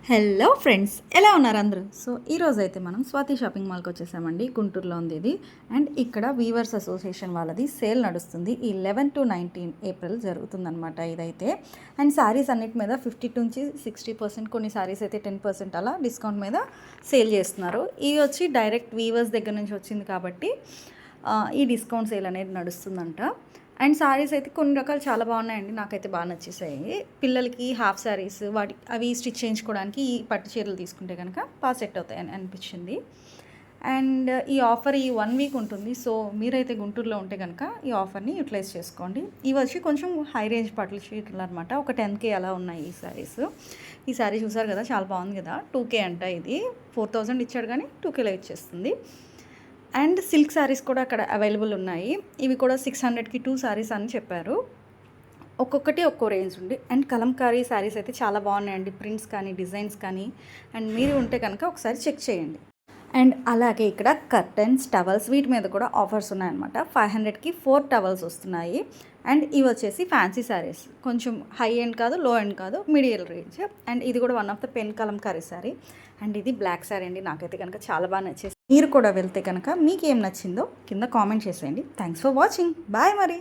Hello friends, ఎలా ఉన్నారు అందరూ? సో ఈరోజు అయితే మనం స్వాతి షాపింగ్ మాల్కి వచ్చేసామండి. గుంటూరులో ఉంది ఇది. అండ్ ఇక్కడ వీవర్స్ అసోసియేషన్ వాళ్ళది సేల్ నడుస్తుంది. ఈ 11 to 19 ఏప్రిల్ జరుగుతుందన్నమాట ఇదైతే. అండ్ శారీస్ అన్నిటి మీద 50 నుంచి 60%, కొన్ని శారీస్ అయితే 10% అలా డిస్కౌంట్ మీద సేల్ చేస్తున్నారు. ఇవి వచ్చి డైరెక్ట్ వీవర్స్ దగ్గర నుంచి వచ్చింది కాబట్టి ఈ డిస్కౌంట్ సేల్ అనేది నడుస్తుందంట. అండ్ శారీస్ అయితే కొన్ని రకాలు చాలా బాగున్నాయండి, నాకైతే బాగా నచ్చేసాయి. పిల్లలకి హాఫ్ శారీస్ అవి స్టిచ్ చేయించుకోవడానికి ఈ పట్టు చీరలు తీసుకుంటే కనుక బాగా సెట్ అవుతాయని అనిపించింది. అండ్ ఈ ఆఫర్ ఈ 1 వీక్ ఉంటుంది. సో మీరైతే గుంటూరులో ఉంటే కనుక ఈ ఆఫర్ని యూటిలైజ్ చేసుకోండి. ఇవి వచ్చి కొంచెం హై రేంజ్ పట్టు చీరలు అనమాట. ఒక 10K అలా ఉన్నాయి ఈ శారీస్. ఈ శారీ చూసారు కదా, చాలా బాగుంది కదా. 2K అంట. ఇది 4000 ఇచ్చాడు కానీ 2Kలో ఇచ్చేస్తుంది. అండ్ సిల్క్ శారీస్ కూడా అక్కడ అవైలబుల్ ఉన్నాయి. ఇవి కూడా 600కి 2 శారీస్ అని చెప్పారు. ఒక్కొక్కటి ఒక్కో రేంజ్ ఉంది. అండ్ కలంకారీ శారీస్ అయితే చాలా బాగున్నాయండి, ప్రింట్స్ కానీ డిజైన్స్ కానీ. అండ్ మీరు ఉంటే కనుక ఒకసారి చెక్ చేయండి. అండ్ అలాగే ఇక్కడ కర్టెన్స్, టవల్స్ వీటి మీద కూడా ఆఫర్స్ ఉన్నాయన్నమాట. 500కి 4 టవల్స్ వస్తున్నాయి. అండ్ ఇవి వచ్చేసి ఫ్యాన్సీ శారీస్, కొంచెం హై ఎండ్ కాదు, లో ఎండ్ కాదు, మిడిల్ రేంజ్. అండ్ ఇది కూడా one of the pen Kalamkari sari. And ఇది బ్లాక్ శారీ అండి, నాకైతే కనుక చాలా బాగా నచ్చేసి. మీరు కూడా వెళ్తే కనుక మీకు ఏం నచ్చిందో కింద కామెంట్ చేసేయండి. Thanks for watching. బాయ్ మరి.